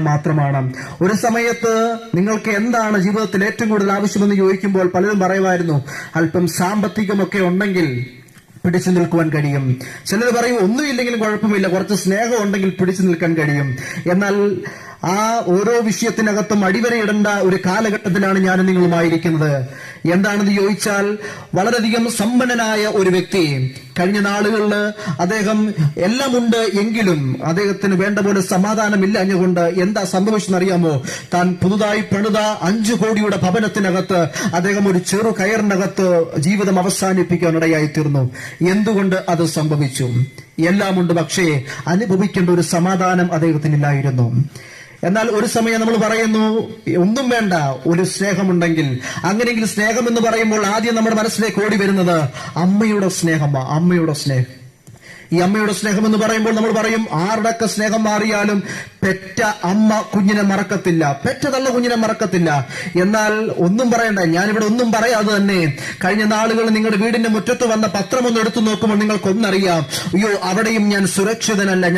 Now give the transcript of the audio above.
മാത്രമാണ്. ഒരു സമയത്ത് നിങ്ങൾക്ക് എന്താണ് ജീവിതത്തിൽ ഏറ്റവും കൂടുതൽ ആവശ്യമെന്ന് ചോദിക്കുമ്പോൾ പലരും പറയുമായിരുന്നു, അല്പം സാമ്പത്തികമൊക്കെ ഉണ്ടെങ്കിൽ പിടിച്ചു നിൽക്കുവാൻ കഴിയും. ചിലർ പറയും ഒന്നുമില്ലെങ്കിലും കുഴപ്പമില്ല, കുറച്ച് സ്നേഹം ഉണ്ടെങ്കിൽ പിടിച്ചു നിൽക്കാൻ കഴിയും. എന്നാൽ ആ ഓരോ വിഷയത്തിനകത്തും അടിവരയിടേണ്ട ഒരു കാലഘട്ടത്തിലാണ് ഞാൻ നിങ്ങളുമായിരിക്കുന്നത്. എന്താണെന്ന് ചോദിച്ചാൽ, വളരെയധികം സമ്പന്നനായ ഒരു വ്യക്തി കഴിഞ്ഞ നാളുകളിൽ അദ്ദേഹം എല്ലാമുണ്ട് എങ്കിലും അദ്ദേഹത്തിന് വേണ്ട പോലെ സമാധാനമില്ല എന്നുകൊണ്ട് എന്താ സംഭവിച്ചെന്നറിയാമോ? താൻ പുതുതായി പണിത 5 കോടിയുടെ ഭവനത്തിനകത്ത് അദ്ദേഹം ഒരു ചെറു കയറിനകത്ത് ജീവിതം അവസാനിപ്പിക്കാനിടയായി തീർന്നു. എന്തുകൊണ്ട് അത് സംഭവിച്ചു? എല്ലാമുണ്ട്, പക്ഷേ അനുഭവിക്കേണ്ട ഒരു സമാധാനം അദ്ദേഹത്തിനില്ലായിരുന്നു. എന്നാൽ ഒരു സമയം നമ്മൾ പറയുന്നു, ഒന്നും വേണ്ട, ഒരു സ്നേഹമുണ്ടെങ്കിൽ. അങ്ങനെയെങ്കിൽ സ്നേഹം എന്ന് പറയുമ്പോൾ ആദ്യം നമ്മുടെ മനസ്സിലേക്ക് ഓടി വരുന്നത് അമ്മയുടെ സ്നേഹമാണ്. അമ്മയുടെ സ്നേഹം. ഈ അമ്മയുടെ സ്നേഹം എന്ന് പറയുമ്പോൾ നമ്മൾ പറയും, ആരുടെയൊക്കെ സ്നേഹം മാറിയാലും പെറ്റ അമ്മ കുഞ്ഞിനെ മറക്കത്തില്ല, പെറ്റ തള്ള കുഞ്ഞിനെ മറക്കത്തില്ല. എന്നാൽ ഒന്നും പറയണ്ട, ഞാനിവിടെ ഒന്നും പറയാതെ തന്നെ കഴിഞ്ഞ നാളുകൾ നിങ്ങളുടെ വീടിന്റെ മുറ്റത്ത് വന്ന പത്രം ഒന്ന് എടുത്തു നോക്കുമ്പോൾ നിങ്ങൾക്കൊന്നറിയാം, അയ്യോ അവിടെയും ഞാൻ സുരക്ഷിതനല്ല, ഞാൻ